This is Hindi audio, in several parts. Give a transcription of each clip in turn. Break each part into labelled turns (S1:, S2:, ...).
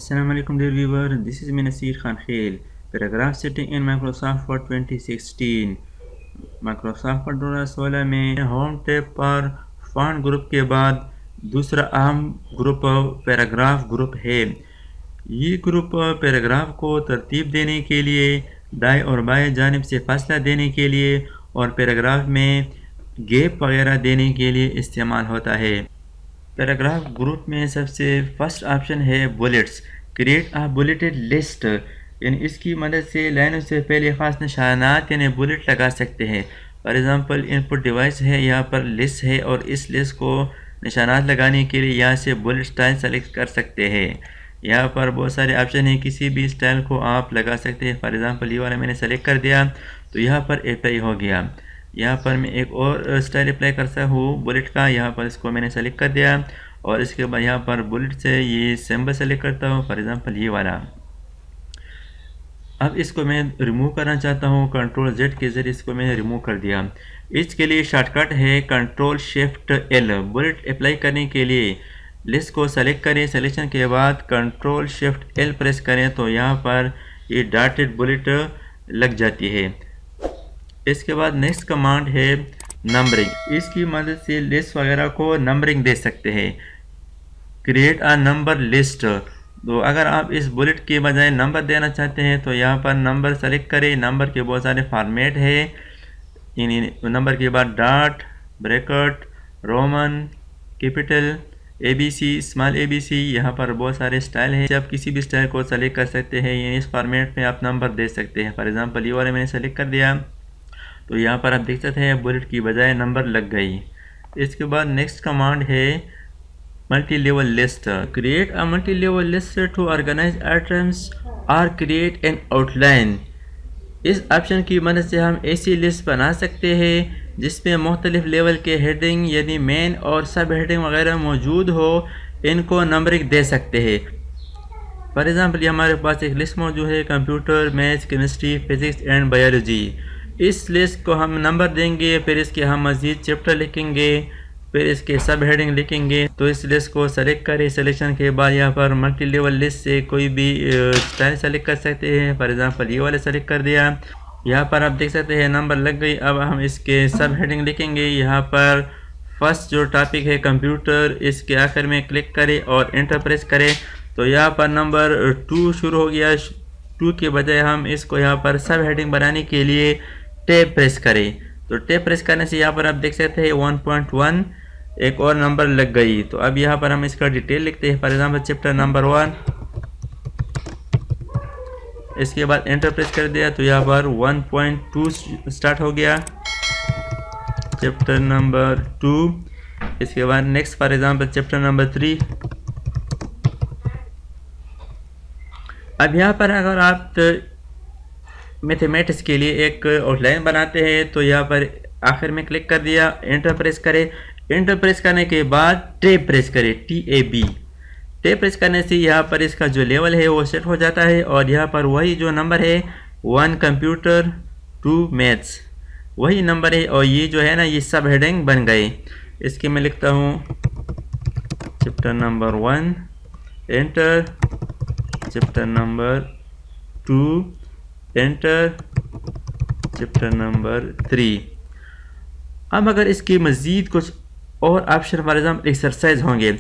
S1: Assalamu alaikum dear viewer, this is me Nasir Khan Khail. Paragraph setting in Microsoft Word 2016. Microsoft Word 2016 में होम टैब पर फॉन्ट ग्रुप के बाद दूसरा अहम ग्रुप पैराग्राफ ग्रुप है। ये ग्रुप पैराग्राफ को तरतीब देने के लिए, दाएं और बाएं जानिब से फासला देने के लिए और पैराग्राफ में गैप वगैरह देने के लिए इस्तेमाल होता है। पैराग्राफ ग्रुप में सबसे फर्स्ट ऑप्शन है bullets. Create a bulleted list, यानी इसकी मदद से लाइनों से पहले ख़ास निशानात यानी बुलेट लगा सकते हैं। फॉर एग्ज़ाम्पल इनपुट डिवाइस है, यहाँ पर लिस्ट है और इस लिस्ट को निशानात लगाने के लिए यहाँ से बुलेट स्टाइल सेलेक्ट कर सकते हैं। यहाँ पर बहुत सारे ऑप्शन हैं, किसी भी स्टाइल को आप लगा सकते हैं। फॉर एग्ज़ाम्पल ये वाला मैंने सेलेक्ट कर दिया तो यहाँ पर अप्लाई हो गया। यहाँ पर मैं एक और स्टाइल अप्लाई करता हूँ बुलेट का, यहाँ पर इसको मैंने सेलेक्ट कर दिया और इसके बाद यहाँ पर बुलेट से ये सिंबल सेलेक्ट करता हूँ, फॉर एग्ज़ाम्पल ये वाला। अब इसको मैं रिमूव करना चाहता हूँ, कंट्रोल Z के ज़रिए इसको मैंने रिमूव कर दिया। इसके लिए शॉर्टकट है control shift L। Bullet apply करने के लिए लिस्ट को सेलेक्ट करें, सिलेक्शन के बाद कंट्रोल शिफ्ट L प्रेस करें तो यहाँ पर ये डॉटेड बुलेट लग जाती है। इसके बाद नेक्स्ट कमांड है नंबरिंग। इसकी मदद से लिस्ट वगैरह को नंबरिंग दे सकते हैं। क्रिएट अ नंबर लिस्ट, तो अगर आप इस बुलेट के बजाय नंबर देना चाहते हैं तो यहाँ पर नंबर सेलेक्ट करें। नंबर के बहुत सारे फॉर्मेट है, नंबर के बाद dot, bracket, Roman, capital, ABC, small ABC, यहाँ पर बहुत सारे स्टाइल हैं। आप किसी भी स्टाइल को सेलेक्ट कर सकते हैं, यानी इस फॉर्मेट में आप नंबर दे सकते हैं। फॉर एग्जांपल ये वाले मैंने सेलेक्ट कर दिया तो यहाँ पर आप देख सकते हैं बुलेट की बजाय नंबर लग गई। इसके बाद नेक्स्ट कमांड है multi level list. Create a multi level list to organise items और क्रिएट एन आउटलाइन। इस ऑप्शन की मदद से हम ऐसी लिस्ट बना सकते हैं जिसमें मुख्तलिफ लेवल के हेडिंग यानी मेन और सब हेडिंग वगैरह मौजूद हो, इनको नंबरिंग दे सकते हैं। फॉर एग्ज़ाम्पल हमारे पास एक लिस्ट मौजूद है computer, maths, chemistry, physics and biology. इस लिस्ट को हम नंबर देंगे, फिर इसके हम मज़ीद चैप्टर लिखेंगे, फिर इसके सब हेडिंग लिखेंगे। तो इस लिस्ट को सेलेक्ट करें, सिलेक्शन के बाद यहाँ पर मल्टी लेवल लिस्ट से कोई भी स्टाइल सेलेक्ट कर सकते हैं। फॉर एग्ज़ाम्पल ये वाला सेलेक्ट कर दिया, यहाँ पर आप देख सकते हैं नंबर लग गई। अब हम इसके सब हेडिंग लिखेंगे। यहाँ पर फर्स्ट जो टॉपिक है कंप्यूटर, इसके आखिर में क्लिक करें और एंटर प्रेस करें तो यहाँ पर नंबर 2 शुरू हो गया। 2 के बजाय हम इसको यहाँ पर सब हेडिंग बनाने के लिए टैब प्रेस करें, तो टैब प्रेस करने से यहाँ पर आप देख सकते हैं 1.1 एक और नंबर लग गई। तो अब यहाँ पर हम इसका डिटेल लिखते हैं, फॉर एग्जाम्पल चैप्टर नंबर 1। इसके बाद एंटर प्रेस कर दिया तो यहाँ पर 1.2 स्टार्ट हो गया, चैप्टर नंबर 2। इसके बाद next for example chapter number 3। अब यहाँ पर अगर आप मैथमेटिक्स के लिए एक आउटलाइन बनाते हैं तो यहाँ पर आखिर में क्लिक कर दिया, एंटर प्रेस करें। एंटर प्रेस करने के बाद टैब प्रेस करें, TAB। टैब प्रेस करने से यहाँ पर इसका जो लेवल है वो सेट हो जाता है और यहाँ पर वही जो नंबर है 1 कंप्यूटर, 2 मैथ्स, वही नंबर है और ये जो है ना ये सब हेडिंग बन गए। इसके मैं लिखता हूँ chapter number 1, enter, chapter number 2, enter, chapter number 3। अब अगर इसके मज़ीद कुछ और ऑप्शन फॉर एग्जाम्पल एक्सरसाइज होंगे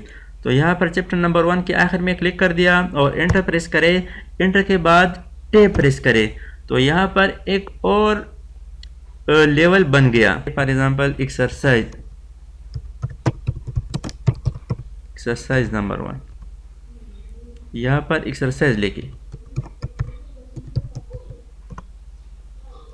S1: तो यहाँ पर चैप्टर नंबर 1 के आखिर में क्लिक कर दिया और एंटर प्रेस करें। एंटर के बाद टैब प्रेस करें तो यहाँ पर एक और लेवल बन गया। फॉर एग्जाम्पल एक्सरसाइज नंबर 1, यहाँ पर एक्सरसाइज लेके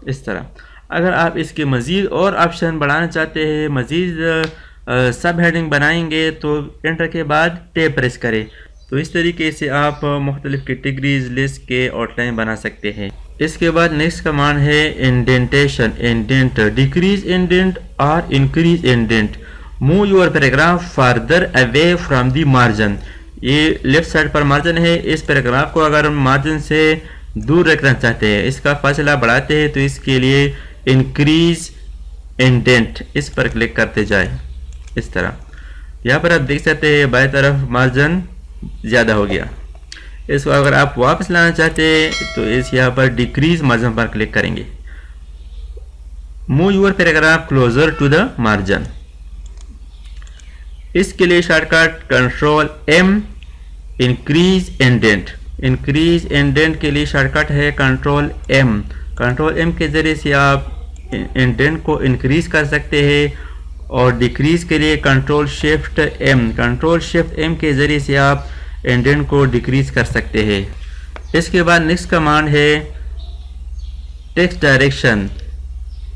S1: इस तरह। अगर आप इसके मज़ीद और ऑप्शन बढ़ाना चाहते हैं, मज़ीद सब हेडिंग बनाएंगे तो एंटर के बाद टैब प्रेस करें। तो इस तरीके से आप मुख्तलिफ कैटेगरीज लिस्ट के आउटलाइन बना सकते हैं। इसके बाद नेक्स्ट कमांड है इंडेंटेशन। इंडेंट, डिक्रीज इंडेंट और increase indent. Move your paragraph further away from the margin. ये लेफ्ट साइड पर मार्जिन है, इस पैराग्राफ को अगर हम मार्जिन से दूर रखना चाहते हैं, इसका फासला बढ़ाते हैं तो इसके लिए इंक्रीज इंडेंट इस पर क्लिक करते जाए। इस तरह यहाँ पर आप देख सकते हैं बाएं तरफ मार्जिन ज़्यादा हो गया। इसको अगर आप वापस लाना चाहते हैं तो इस यहाँ पर डिक्रीज मार्जिन पर क्लिक करेंगे। Move your paragraph closer to the margin, इसके लिए shortcut control M. Increase indent, increase indent के लिए शॉर्टकट है कंट्रोल एम। कंट्रोल एम के ज़रिए से आप इंडेंट को इंक्रीज कर सकते हैं, और डिक्रीज के लिए control shift M. Control shift M के ज़रिए से आप इंडेंट को डिक्रीज कर सकते हैं। इसके बाद नेक्स्ट कमांड है text direction,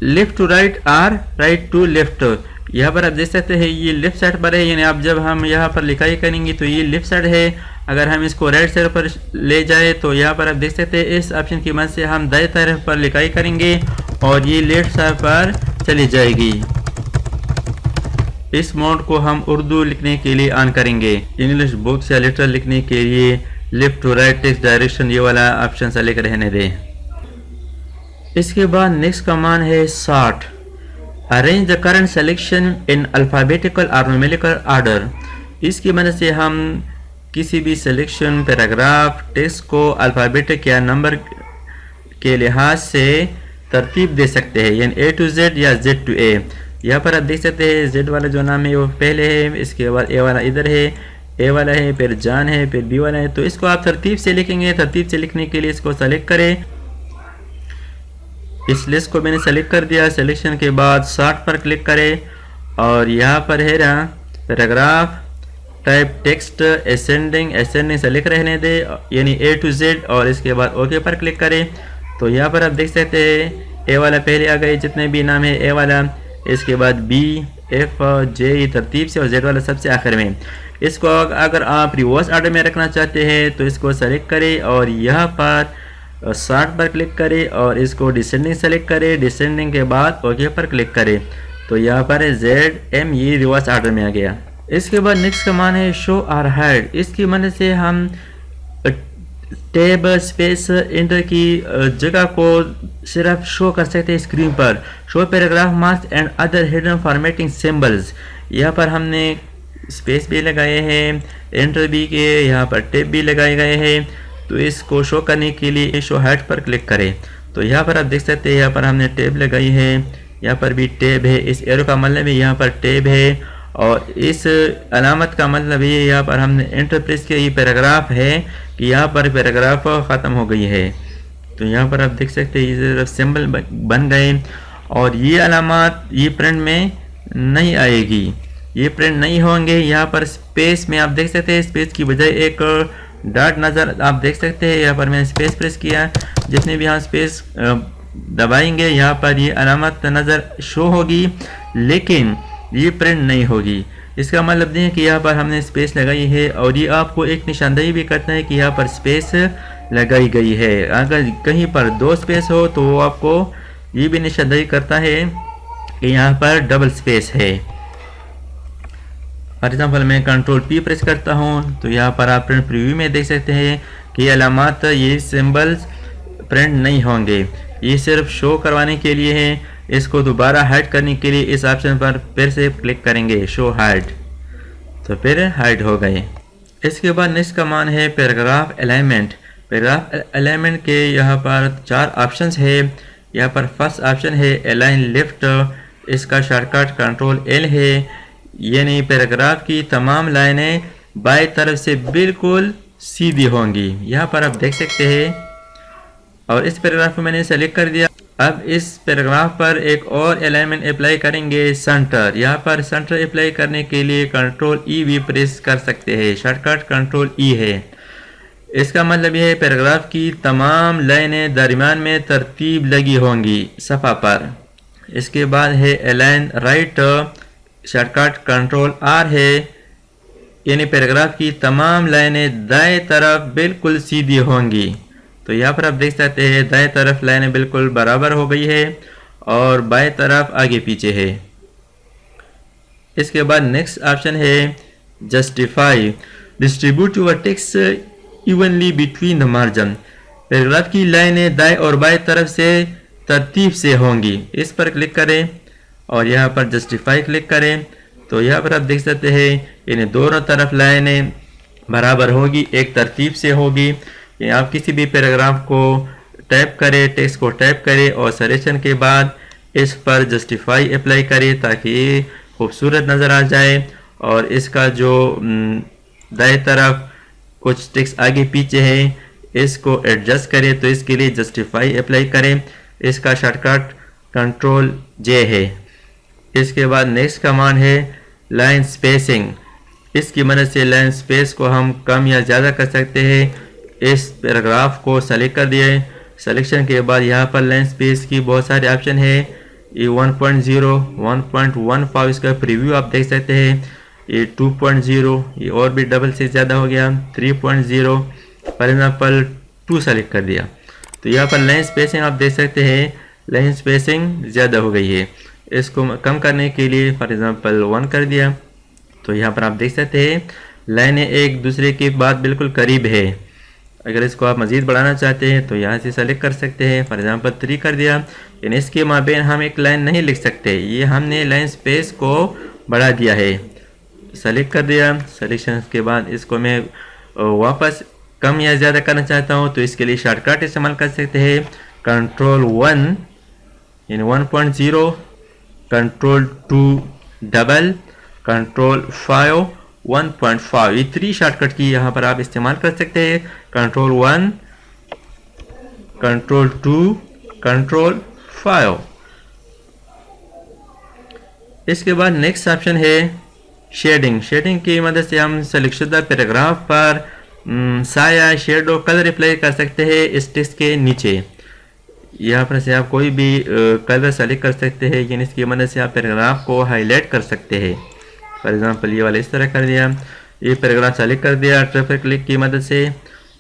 S1: left to right or right to left. यहाँ पर आप देख सकते हैं ये लेफ्ट साइड पर है, यानी आप जब हम यहाँ पर लिखाई करेंगे तो ये लेफ्ट साइड है। अगर हम इसको राइट साइड पर ले जाए तो यहाँ पर आप देख सकते हैं इस ऑप्शन की मदद से हम दाएं तरफ पर लिखाई करेंगे और ये लेफ्ट साइड पर चली जाएगी। इस मोड को हम उर्दू लिखने के लिए ऑन करेंगे। इंग्लिश बुक्स या लेटर लिखने के लिए left to right text direction ये वाला ऑप्शन सेलेक्ट रहने दें। इसके बाद नेक्स्ट कमांड है sort, arrange the current selection in alphabetical और न्यूमेरिकल ऑर्डर। इसकी मदद से हम किसी भी सिलेक्शन, पैराग्राफ, टेक्स्ट को अल्फ़ाबेटिक या नंबर के लिहाज से तरतीब दे सकते हैं, यानी ए टू जेड या जेड टू ए। यहाँ पर आप देख सकते हैं जेड वाला जो नाम है वो पहले है, इसके बाद ए वाला इधर है, ए वाला है, फिर जान है, फिर बी वाला है। तो इसको आप तरतीब से लिखेंगे। तरतीब से लिखने के लिए इसको सेलेक्ट करें। इस लिस्ट को मैंने सेलेक्ट कर दिया। सिलेक्शन के बाद सॉर्ट पर क्लिक करें और यहाँ पर है ना paragraph type text ascending, ascending select रहने दे, यानी ए टू जेड, और इसके बाद ओके पर क्लिक करें। तो यहाँ पर आप देख सकते हैं ए वाला पहले आ गए, जितने भी नाम है ए वाला, इसके बाद बी, एफ, जे तरतीब से, और जेड वाला सबसे आखिर में। इसको अगर आप रिवर्स ऑर्डर में रखना चाहते हैं तो इसको सेलेक्ट करें और यहाँ पर सॉर्ट पर क्लिक करें और इसको डिसेंडिंग सेलेक्ट करें। डिसेंडिंग के बाद ओके पर क्लिक करें तो यहाँ पर जेड एम ये रिवर्स ऑर्डर में आ गया। इसके बाद नेक्स्ट कमांड है शो और हाइड। इसकी मदद से हम टैब, स्पेस, इंटर की जगह को सिर्फ शो कर सकते हैं स्क्रीन पर। Show paragraph marks and other hidden formatting symbols, यहाँ पर हमने स्पेस भी लगाए हैं, एंटर भी किए, यहाँ पर टैब भी लगाए गए हैं। तो इसको शो करने के लिए शो हाइड पर क्लिक करें। तो यहाँ पर आप देख सकते हैं यहाँ पर हमने टैब लगाई है, यहाँ पर भी टैब है। इस एरो का मतलब है यहाँ पर टैब है, और इस अलामत का मतलब ये यहाँ पर हमने एंटर प्रेस किया। ये पैराग्राफ है कि यहाँ पर पैराग्राफ ख़त्म हो गई है। तो यहाँ पर आप देख सकते हैं ये सिंबल बन गए, और ये अलामत ये प्रिंट में नहीं आएगी, ये प्रिंट नहीं होंगे। यहाँ पर स्पेस में आप देख सकते हैं स्पेस की बजाय एक डॉट नज़र आप देख सकते हैं। यहाँ पर मैंने स्पेस प्रेस किया, जितने भी यहाँ स्पेस दबाएंगे यहाँ पर ये अलामत नज़र शो होगी, लेकिन ये प्रिंट नहीं होगी। इसका मतलब नहीं है कि यहाँ पर हमने स्पेस लगाई है, और ये आपको एक निशानदेही भी करता है कि यहाँ पर स्पेस लगाई गई है। अगर कहीं पर दो स्पेस हो तो वो आपको ये भी निशानदेही करता है कि यहाँ पर डबल स्पेस है। फॉर एग्जाम्पल मैं कंट्रोल पी प्रेस करता हूँ तो यहाँ पर आप प्रिंट प्रीव्यू में देख सकते हैं कि ये अलामत, ये सिंबल्स प्रिंट नहीं होंगे, ये सिर्फ शो करवाने के लिए है। इसको दोबारा हाइड करने के लिए इस ऑप्शन पर फिर से क्लिक करेंगे शो हाइड, तो फिर हाइड हो गए। इसके बाद नेक्स्ट कमांड है पैराग्राफ अलाइनमेंट। पैराग्राफ अलाइनमेंट के यहाँ पर 4 ऑप्शंस है। यहाँ पर फर्स्ट ऑप्शन है अलाइन लेफ्ट, इसका शॉर्टकट कंट्रोल एल है, यानी पैराग्राफ की तमाम लाइनें बाएं तरफ से बिल्कुल सीधी होंगी। यहाँ पर आप देख सकते हैं, और इस पैराग्राफ को मैंने सेलेक्ट कर दिया। अब इस पैराग्राफ पर एक और अलाइनमेंट अप्लाई करेंगे, सेंटर। यहाँ पर सेंटर अप्लाई करने के लिए कंट्रोल ई भी प्रेस कर सकते हैं, शॉर्टकट कंट्रोल ई है। इसका मतलब यह है पैराग्राफ की तमाम लाइनें दरमियान में तरतीब लगी होंगी सफ़ा पर। इसके बाद है align right, shortcut control R है, यानी पैराग्राफ की तमाम लाइनें दाएं तरफ बिल्कुल सीधी होंगी। तो यहाँ पर आप देख सकते हैं दाएं तरफ लाइनें बिल्कुल बराबर हो गई है और बाएं तरफ आगे पीछे है। इसके बाद नेक्स्ट ऑप्शन है justify, distribute your text evenly between the margin. Paragraph की लाइनें दाएं और बाएं तरफ से तरतीब से होंगी। इस पर क्लिक करें और यहाँ पर जस्टिफाई क्लिक करें। तो यहाँ पर आप देख सकते हैं यानी दोनों तरफ लाइनें बराबर होगी, एक तरतीब से होगी। आप किसी भी पैराग्राफ को टैप करें, टेक्स्ट को टैप करें और सलेक्शन के बाद इस पर जस्टिफाई अप्लाई करें ताकि ये खूबसूरत नज़र आ जाए। और इसका जो दाएं तरफ कुछ टेक्स्ट आगे पीछे है इसको एडजस्ट करें, तो इसके लिए जस्टिफाई अप्लाई करें। इसका शॉर्टकट कंट्रोल जे है। इसके बाद नेक्स्ट कमांड है लाइन स्पेसिंग। इसकी मदद से लाइन स्पेस को हम कम या ज़्यादा कर सकते हैं। इस पैराग्राफ को सेलेक्ट कर दिए, सिलेक्शन के बाद यहाँ पर लाइन स्पेस की बहुत सारे ऑप्शन है। ये 1.0, 1.15 इसका प्रीव्यू आप देख सकते हैं। ये 2.0, ये और भी डबल से ज़्यादा हो गया। 3.0 फॉर एग्जाम्पल 2 सेलेक्ट कर दिया, तो यहाँ पर लाइन स्पेसिंग आप देख सकते हैं, लाइन स्पेसिंग ज़्यादा हो गई है। इसको कम करने के लिए फॉर एग्जाम्पल 1 कर दिया, तो यहाँ पर आप देख सकते हैं लाइनें एक दूसरे के बाद बिल्कुल करीब है। अगर इसको आप मज़ीद बढ़ाना चाहते हैं तो यहाँ से सेलेक्ट कर सकते हैं। फॉर एग्जांपल 3 कर दिया, यानी इसके माबेन हम एक लाइन नहीं लिख सकते, ये हमने लाइन स्पेस को बढ़ा दिया है। सेलेक्ट कर दिया, सिलेक्शन के बाद इसको मैं वापस कम या ज़्यादा करना चाहता हूँ, तो इसके लिए शॉर्टकट इस्तेमाल कर सकते हैं। कंट्रोल 1 यानी 1.0, कंट्रोल 2 डबल, कंट्रोल 5 1.5, ये 3 शॉर्टकट की यहाँ पर आप इस्तेमाल कर सकते हैं। Control 1, control 2, control 5। इसके बाद नेक्स्ट ऑप्शन है शेडिंग। शेडिंग की मदद से हम सेलेक्टशुदा पैराग्राफ पर साया, शेडो, कलर अप्लाई कर सकते हैं इस टेक्स्ट के नीचे। यहाँ पर से आप कोई भी कलर सेलेक्ट कर सकते हैं, यानी इसकी मदद से आप पैराग्राफ को हाईलाइट कर सकते हैं। फॉर एग्जांपल ये वाला इस तरह कर दिया, ये पैराग्राफ सेलेक्ट कर दिया ट्रिपल क्लिक की मदद से,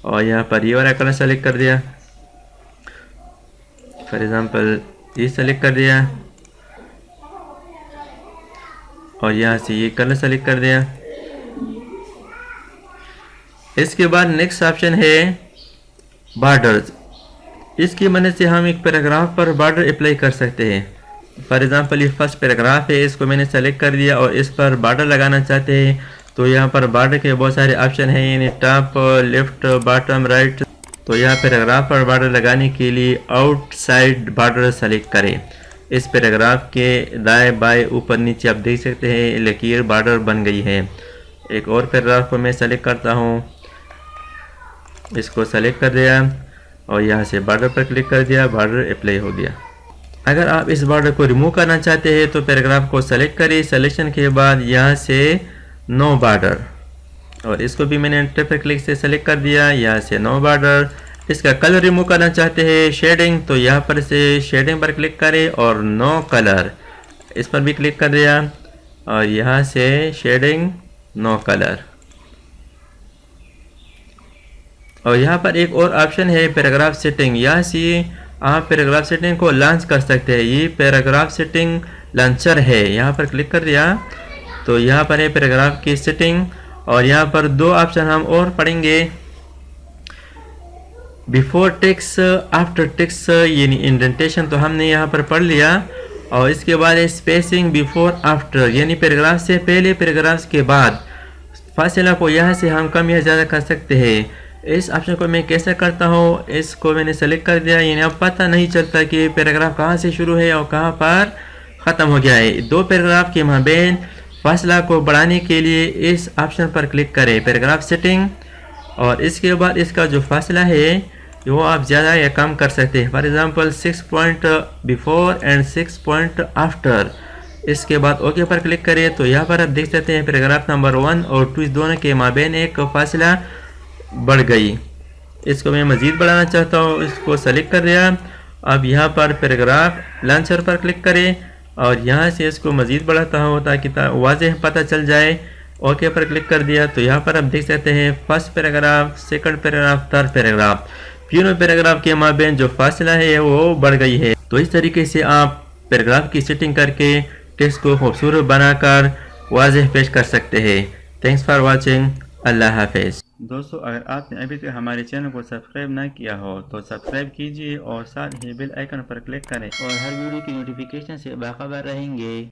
S1: और यहाँ पर ये वाला कलर सेलेक्ट कर दिया। फॉर एग्जांपल ये सेलेक्ट कर दिया और यहाँ से ये कलर सेलेक्ट कर दिया। इसके बाद नेक्स्ट ऑप्शन है बॉर्डर्स। इसकी मदद से हम एक पैराग्राफ पर बॉर्डर अप्लाई कर सकते हैं। फॉर एग्जांपल ये फर्स्ट पैराग्राफ है, इसको मैंने सेलेक्ट कर दिया और इस पर बॉर्डर लगाना चाहते हैं, तो यहाँ पर बॉर्डर के बहुत सारे ऑप्शन हैं, यानी टॉप, लेफ्ट, बॉटम, राइट। तो यहाँ पैराग्राफ पर बॉर्डर लगाने के लिए आउटसाइड बॉर्डर सेलेक्ट करें। इस पैराग्राफ के दाएं बाएं ऊपर नीचे आप देख सकते हैं लकीर बॉर्डर बन गई है। एक और पैराग्राफ को मैं सेलेक्ट करता हूँ, इसको सेलेक्ट कर दिया और यहाँ से बॉर्डर पर क्लिक कर दिया, बॉर्डर अप्लाई हो गया। अगर आप इस बॉर्डर को रिमूव करना चाहते हैं तो पैराग्राफ को सेलेक्ट करें, सिलेक्शन के बाद यहाँ से नो बॉर्डर, और इसको भी मैंने ट्रिपल क्लिक से सेलेक्ट कर दिया, यहाँ से नो बॉर्डर। इसका कलर रिमूव करना चाहते हैं शेडिंग, तो यहाँ पर से शेडिंग पर क्लिक करें और नो कलर, इस पर भी क्लिक कर दिया और यहाँ से शेडिंग नो कलर। और यहाँ पर एक और ऑप्शन है पैराग्राफ सेटिंग, यहाँ से आप पैराग्राफ सेटिंग को लॉन्च कर सकते हैं। ये पैराग्राफ सेटिंग लॉन्चर है, यहाँ पर क्लिक कर दिया तो यहाँ पर है पैराग्राफ की सेटिंग, और यहाँ पर 2 ऑप्शन हम और पढ़ेंगे, बिफोर टेक्स्ट, आफ्टर टेक्स्ट, यानी इंडेंटेशन तो हमने यहाँ पर पढ़ लिया, और इसके बाद है स्पेसिंग बिफोर आफ्टर, यानी पैराग्राफ से पहले पैराग्राफ के बाद फासला को यहाँ से हम कम या ज़्यादा कर सकते हैं। इस ऑप्शन को मैं कैसे करता हूँ, इसको मैंने सेलेक्ट कर दिया, यानी अब पता नहीं चलता कि पैराग्राफ कहाँ से शुरू है और कहाँ पर ख़त्म हो गया है। 2 पैराग्राफ के माबेन फासला को बढ़ाने के लिए इस ऑप्शन पर क्लिक करें पैराग्राफ सेटिंग, और इसके बाद इसका जो फासला है वो आप ज़्यादा या कम कर सकते हैं। For example 6 point before and 6 point after. इसके बाद ओके पर क्लिक करें तो यहाँ पर आप देख सकते हैं पैराग्राफ नंबर 1 और 2 दोनों के माबेन एक फासला बढ़ गई। इसको मैं मज़ीद बढ़ाना चाहता हूँ, इसको सेलेक्ट कर दिया। अब यहाँ पर पैराग्राफ लॉन्चर पर क्लिक करें और यहाँ से इसको मज़ीद बढ़ाता हूँ ताकि वाज़ेह पता चल जाए। ओके पर क्लिक कर दिया तो यहाँ पर आप देख सकते हैं first paragraph, second paragraph, third paragraph, तीनों पैराग्राफ के माबेन जो फासला है वो बढ़ गई है। तो इस तरीके से आप पैराग्राफ की सेटिंग करके टेक्स्ट को खूबसूरत बनाकर वाज़ेह पेश कर सकते हैं। Thanks for watching. अल्लाह हाफिज़। दोस्तों, अगर आपने अभी तक हमारे चैनल को सब्सक्राइब ना किया हो तो सब्सक्राइब कीजिए और साथ ही बेल आइकन पर क्लिक करें और हर वीडियो की नोटिफिकेशन से बाखबर रहेंगे।